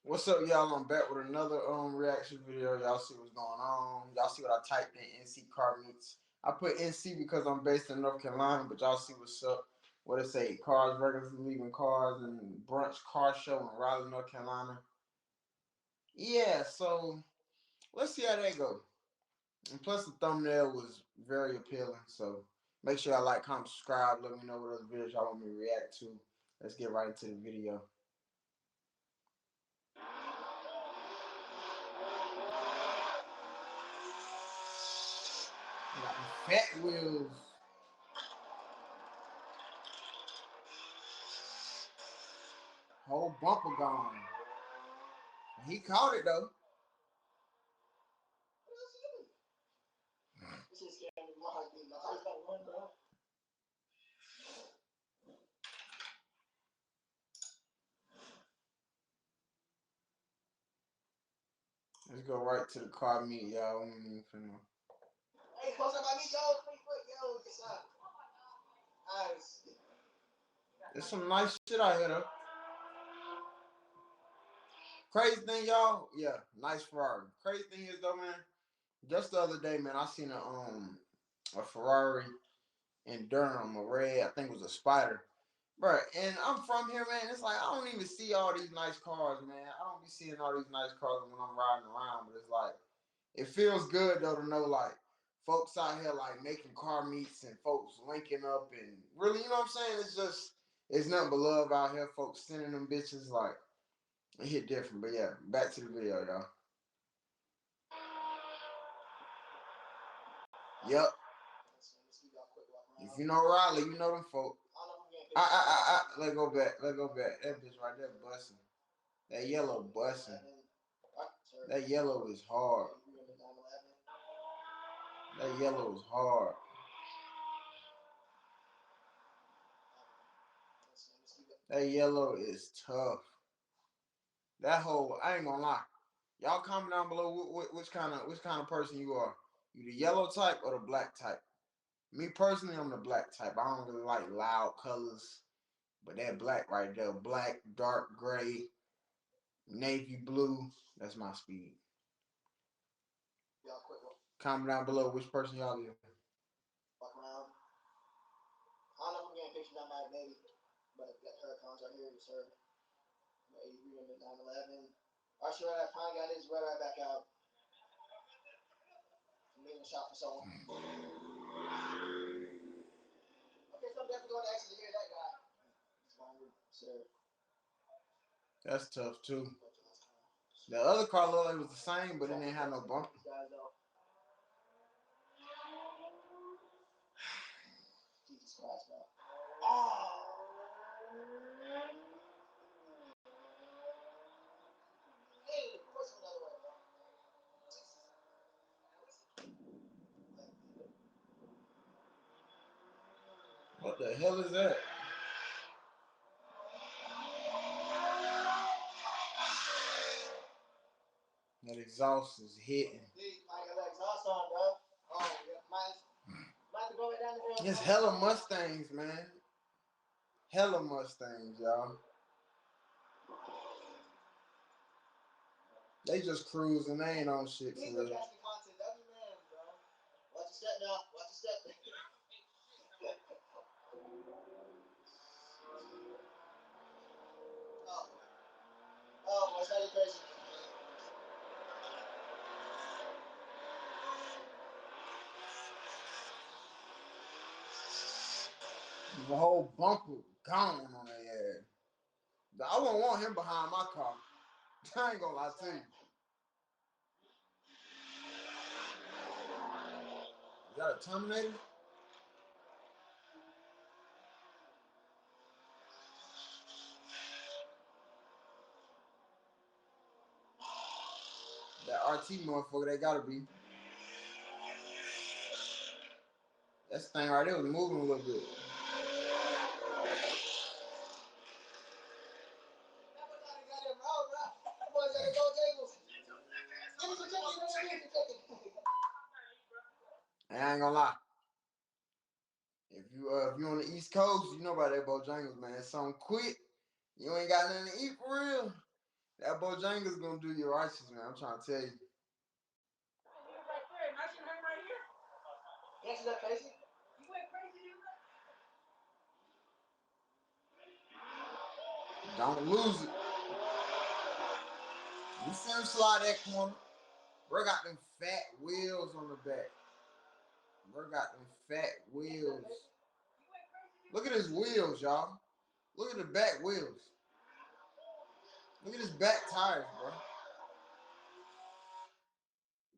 What's up, y'all? I'm back with another reaction video. Y'all see what's going on. Y'all see what I typed in NC car meets. I put NC because I'm based in North Carolina, but y'all see what's up. What it say? Cars regularly leaving cars and brunch car show in Raleigh, North Carolina. Yeah, so let's see how that go. And plus the thumbnail was very appealing. So make sure y'all like, comment, subscribe. Let me know what other videos y'all want me to react to. Let's get right into the video. Fat Wheels. Whole bumper gone. He caught it though. Let's go right to the car meet, y'all. Hey, close up my meet, yo. Yo, what's up? Nice. There's some nice shit out here though. Crazy thing, y'all. Yeah, nice Ferrari. Crazy thing is though, man. Just the other day, man, I seen a Ferrari in Durham, a red. I think it was a Spider. Bro, and I'm from here, man. It's like I don't even see all these nice cars, man. I don't be seeing all these nice cars when I'm riding around, but it's like it feels good though to know like folks out here like making car meets and folks linking up and really, you know what I'm saying? It's nothing but love out here, folks sending them bitches like it hit different. But yeah, back to the video, y'all. Yep. If you know Riley, you know them folk. Let go back. Let go back. That bitch right there busting. That yellow busting. That yellow is hard. That yellow is hard. That yellow is tough. That whole, I ain't gonna lie. Y'all comment down below which kind of person you are. You the yellow type or the black type? Me personally, I'm the black type. I don't really like loud colors. But that black right there, black, dark gray, navy blue, that's my speed. Comment down below which person y'all is. Walk around. I don't know if I'm getting pictures down by maybe, but got Huracans right here, sir. 83 and the 911. Our sure that fine guy is right back out. I'm leaving the shop for someone. Okay, so I'm definitely going to actually hear that guy. It's longer, sir. That's tough too. The other car looked like it was the same, but it didn't have no bump. Jesus Christ, bro. Oh! Hey, push him another way, bro. What the hell is that? That exhaust is hitting. I got that exhaust on, bro. Oh, yeah. Might have to go right down the road. It's hella Mustangs, man. Hella Mustangs, y'all. They just cruising. They ain't on shit for real. Watch your step now. Watch your step. Oh, boy, it's not crazy. The whole bumper gone on their ass. I wouldn't want him behind my car. I ain't gonna lie to you. Is that a Terminator? That RT motherfucker, they gotta be. That thing right there was moving a little bit. And I ain't gonna lie. If you on the East Coast, you know about that Bojangles, man. It's something quick. You ain't got nothing to eat for real. That Bojanga's gonna do you righteous, man. I'm trying to tell you. Yes, is that crazy? Don't lose it. You see him slide that corner. Bro got them fat wheels on the back. Bro got them fat wheels. Look at his wheels, y'all. Look at the back wheels. Look at his back tires, bro.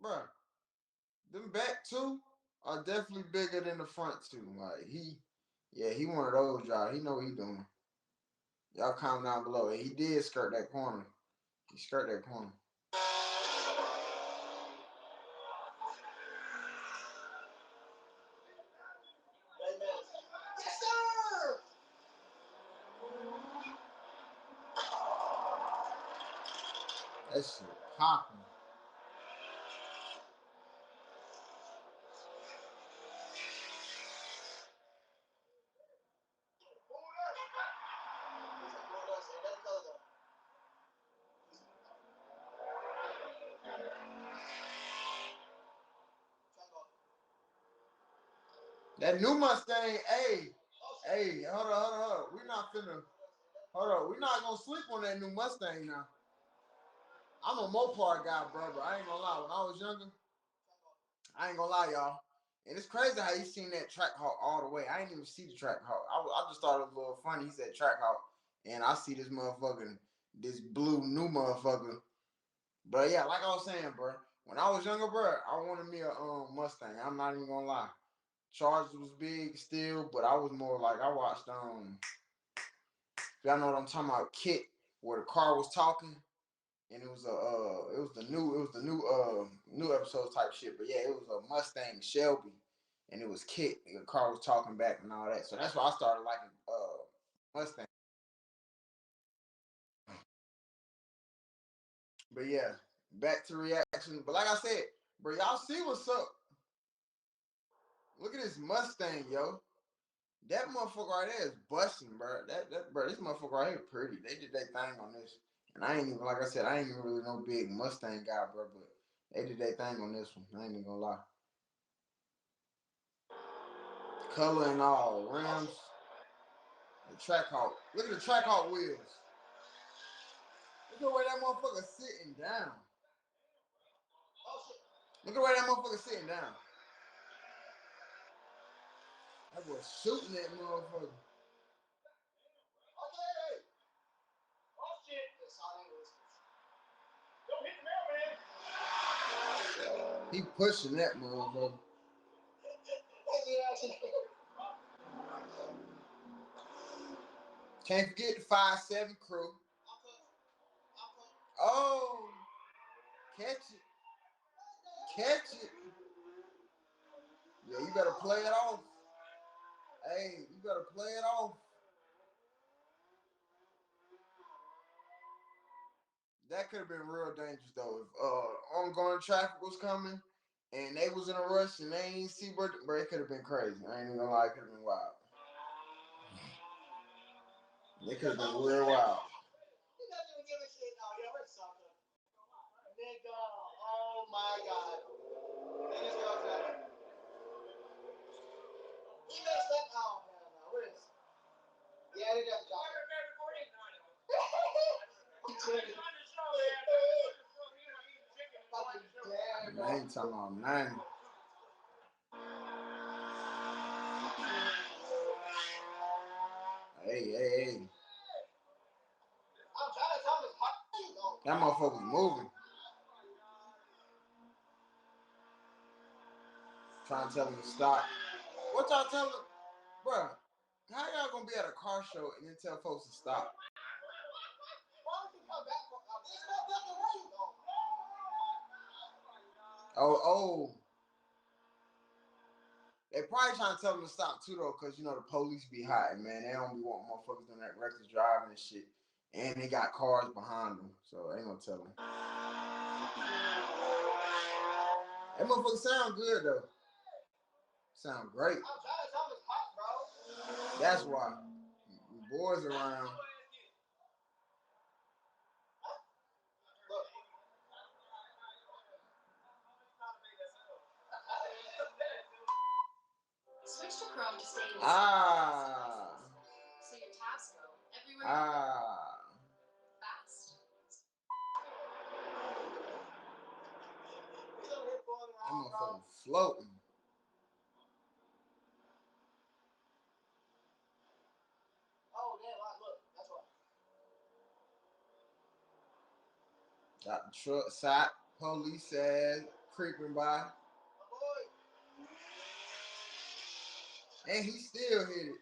Bro, them back two are definitely bigger than the front two. Like he one of those, y'all. He know what he doing. Y'all comment down below. And he did skirt that corner. He skirt that corner. Yes, sir. That shit popping. That new Mustang, hey, hold on. We're not finna, hold on. We're not gonna sleep on that new Mustang now. I'm a Mopar guy, brother. I ain't gonna lie. When I was younger, I ain't gonna lie, y'all. And it's crazy how you seen that Trackhawk all the way. I ain't even see the Trackhawk. I just thought it was a little funny. He said Trackhawk, and I see this motherfucker, this blue new motherfucker. But yeah, like I was saying, bro. When I was younger, bro, I wanted me a Mustang. I'm not even gonna lie. Chargers was big still, but I was more like I watched y'all know what I'm talking about, Kit, where the car was talking, and it was the new episode type shit. But yeah, it was a Mustang Shelby, and it was Kit. The car was talking back and all that. So that's why I started liking Mustang. But yeah, back to reaction. But like I said, bro, y'all see what's up. Look at this Mustang, yo. That motherfucker right there is busting, bro. Bro, this motherfucker right here pretty. They did their thing on this. And I ain't even, like I said, I ain't even really no big Mustang guy, bro, but they did their thing on this one. I ain't even gonna lie. Color and all, rims, the Trackhawk. Look at the Trackhawk wheels. Look at where that motherfucker sitting down. Look at where that motherfucker sitting down. That was shooting that motherfucker. He pushing that motherfucker. Can't forget the 5'7" crew. Oh, catch it. Catch it. Yeah, you better play it off. Hey, you better play it off. That could have been real dangerous though. If ongoing traffic was coming and they was in a rush and they ain't see bro, it could have been crazy. I ain't even gonna lie, it could have been wild. They could have been real wild. Oh my god. He messed up. Oh, no. What is this? Yeah, they got the job. I ain't talking about nothing. Hey. I'm trying to tell him it's hot. That motherfucker's moving. Trying to tell him to stop. What y'all telling him? Bruh, how y'all gonna be at a car show and then tell folks to stop? Oh. They probably trying to tell them to stop too though, cause you know the police be hot, man. They don't be wanting motherfuckers doing that reckless driving and shit. And they got cars behind them, so they gonna tell them. That motherfucker sound good though. Sound great. That's why. Boys around. motherfucker floating. Oh, damn, look, that's why. Got the truck side, police ass creeping by. My boy. And he still hit it.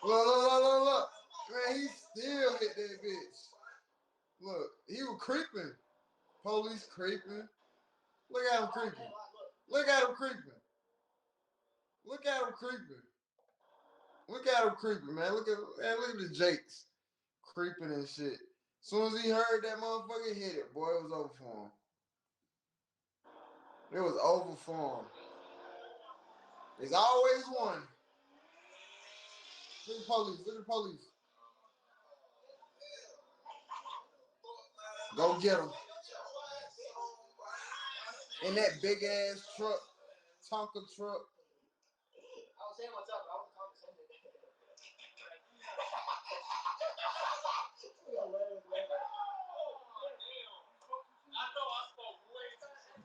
Look. Man, he still hit that bitch. Look, he was creeping. Police creeping. Look at him creeping. Look at him creeping. Look at him creeping. Look at him creeping, man. Look at the Jakes creeping and shit. As soon as he heard that motherfucker hit it, boy, it was over for him. It was over for him. There's always one. Look at the police. Look at the police. Go get him. In that big ass truck, Tonka truck. I was saying what's up. I was condescending.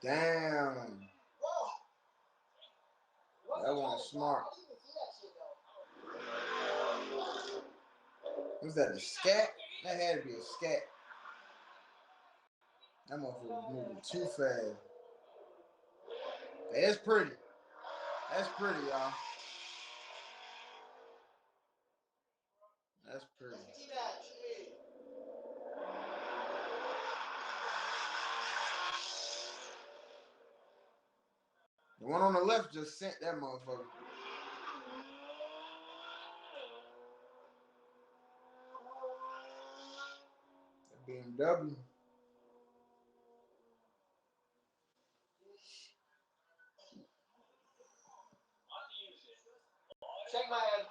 Damn. That wasn't smart. Was that a scat? That had to be a scat. That motherfucker was moving too fast. That's pretty. That's pretty, y'all. That's pretty. The one on the left just sent that motherfucker. That BMW. Shake my head.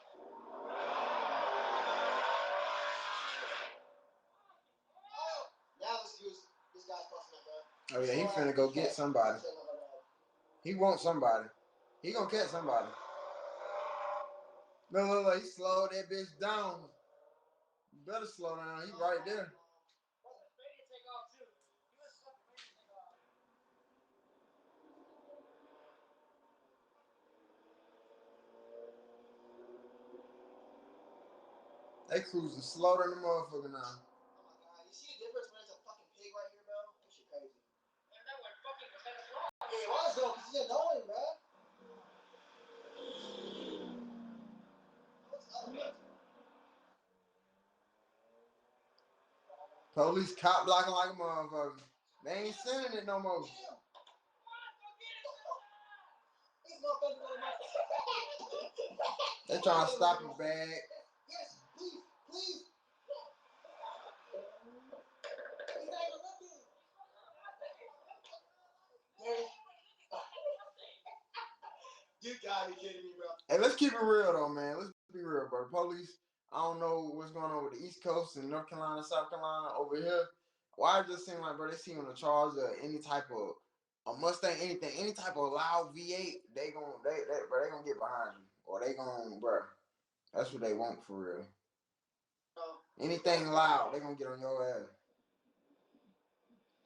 Now let's use this guy's busting up, bro. Oh yeah, he finna go get somebody. He wants somebody. He gonna catch somebody. Look, he slowed that bitch down. You better slow down. He right there. They cruising slow than the motherfucker now. Oh my god, you see the difference when it's a fucking pig right here, bro? That shit crazy. Yeah, it was though, because he's annoying, bro. What's the other one? Police cop blocking like a motherfucker. They ain't sending it no more. These motherfuckers. They trying to stop his bag. Yes, please, please. He's not even looking. You gotta be kidding me, bro. Hey, let's keep it real though, man. Let's be real, bro. Police, I don't know what's going on with the East Coast and North Carolina, South Carolina over here. Why it just seem like, bro, they see on the charge of any type of a Mustang, anything, any type of loud V8, they gonna get behind you, or they gonna, bro. That's what they want for real. Anything loud, they gonna get on your ass.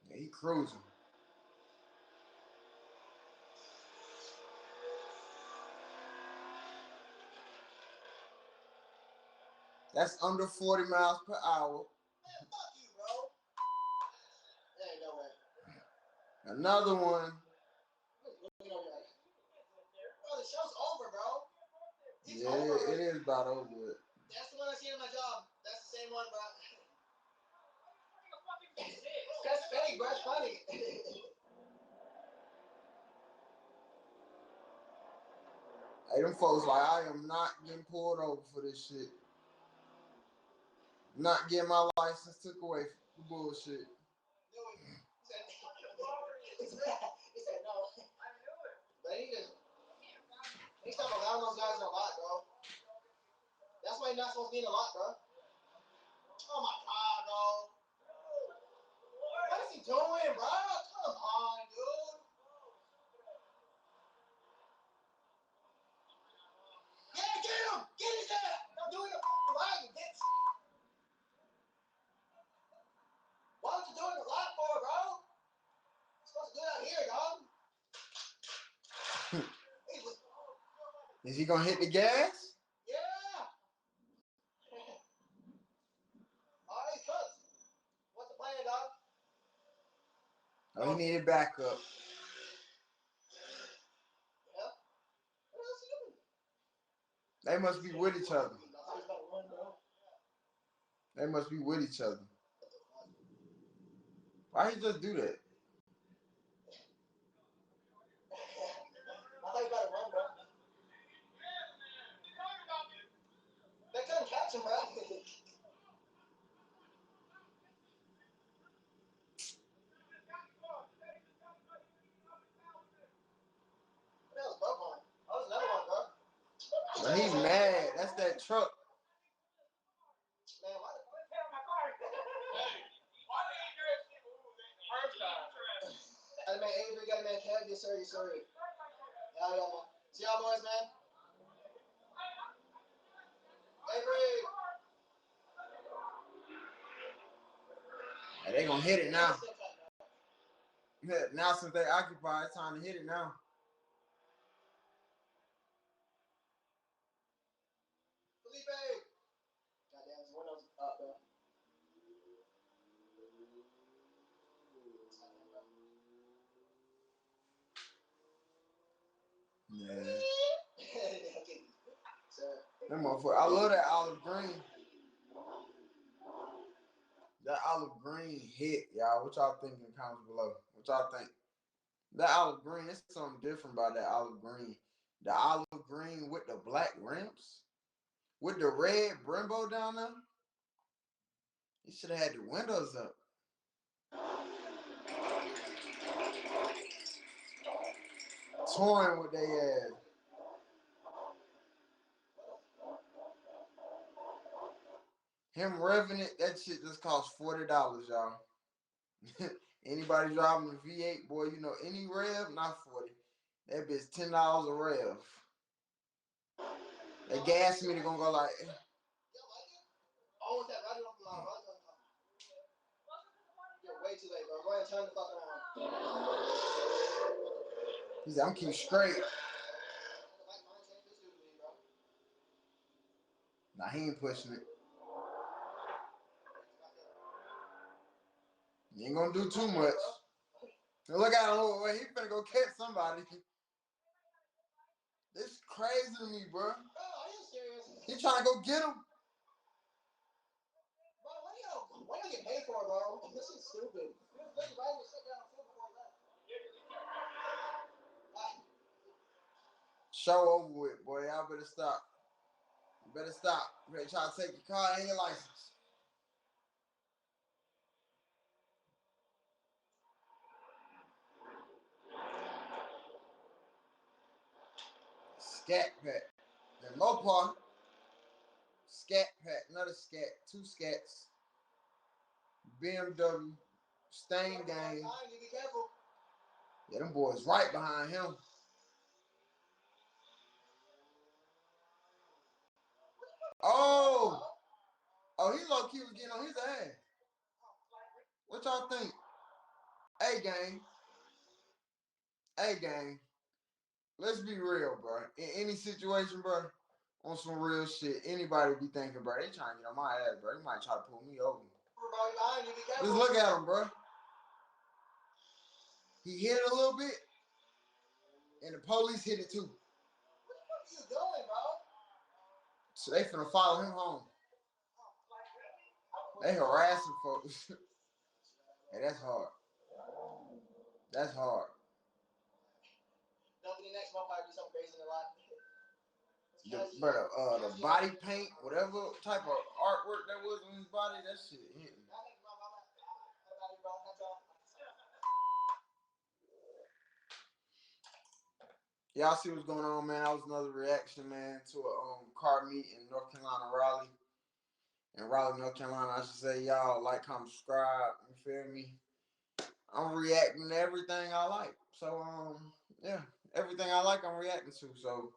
Yeah, he cruising. That's under 40 miles per hour. Man, fuck you, bro. There ain't no way. Another one. Bro, the show's over, bro. It's Yeah, over. it is about over with. That's the one I seen in my job. That's the same one, bro. That's fake, bro. It's funny. Hey, them folks like, I am not getting pulled over for this shit. Not getting my license took away for the bullshit. He said no. But he just, they stop allowing those guys in a lot, bro. That's why you're not supposed to be in a lot, bro. Oh my god, bro. What is he doing, bro? Come on, dude. Yeah, get him! Get his ass! I'm doing the right, you bitch. Why would you do it in a lot for, bro? You're supposed to do it out here, dog. Is he gonna hit the gas? Yeah. All right, cooked. What's the plan, dog? Oh, he needed backup. Yeah. What else you doing? They must be with each other. He's about to run, bro. They must be with each other. Why he just do that? I thought you about to run, bro. They couldn't catch him, bro. That was both on. That was another one, bro. But he's mad. That's that truck. Man, why the got a man Avery, got a man Kev, yes sir, yes sir. Yeah, man. See y'all boys, man. Avery. Hey, they gonna hit it now. Yeah, now since they occupy, it's time to hit it now. Felipe. Goddamn, his window's up, bro. Yeah. Sir. That motherfucker. I love that olive green. That olive green hit, y'all. What y'all think in the comments below? What y'all think? That olive green, there's something different about that olive green. The olive green with the black rims, with the red Brembo down there. You should have had the windows up. Touring with their ass. Him revving it, that shit just cost $40, y'all. Anybody driving a V8, boy, you know, any rev, not 40. That bitch $10 a rev. That gas meter gonna go like. Oh, with that right off the line, bro. You're way too late, bro. Go ahead and turn the fuck around. He said, I'm keeping straight. Nah, he ain't pushing it. You ain't gonna do too much. Now look at him. He finna go catch somebody. This crazy to me, bro. Bro, are you serious? He trying to go get him. Bro, what do you get paid for, bro? This is stupid. Show over with, boy. Y'all better stop. You better stop. You better try to take your car and your license. Scat Pack. And Mopar. Scat Pack. Another scat. Two scats. BMW. Stain Gang. Yeah, them boys right behind him. Oh! Oh, he low-key was getting on his ass. What y'all think? Hey, gang. Hey, gang. Let's be real, bro. In any situation, bro, on some real shit, anybody be thinking, bro, they trying to get on my ass, bro. They might try to pull me over. Just look at him, bro. He hit it a little bit, and the police hit it too. What the fuck are you doing, bro? So they finna follow him home. They harassing folks. Hey, that's hard. That's hard. Don't be the next motherfucker do something crazy in their life. The body paint, whatever type of artwork that was on his body, that shit hit me. Y'all see what's going on, man. That was another reaction, man, to a car meet in North Carolina, Raleigh. In Raleigh, North Carolina, I should say. Y'all like, comment, subscribe. You feel me? I'm reacting to everything I like. So, yeah, everything I like, I'm reacting to. So,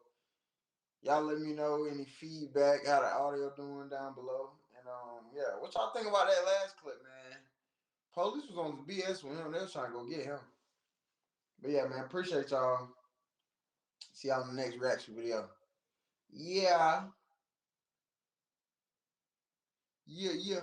y'all let me know any feedback, how the audio doing down below. And, yeah, what y'all think about that last clip, man? Police was on the BS with him. They was trying to go get him. But, yeah, man, appreciate y'all. See y'all in the next reaction video. Yeah, yeah, yeah.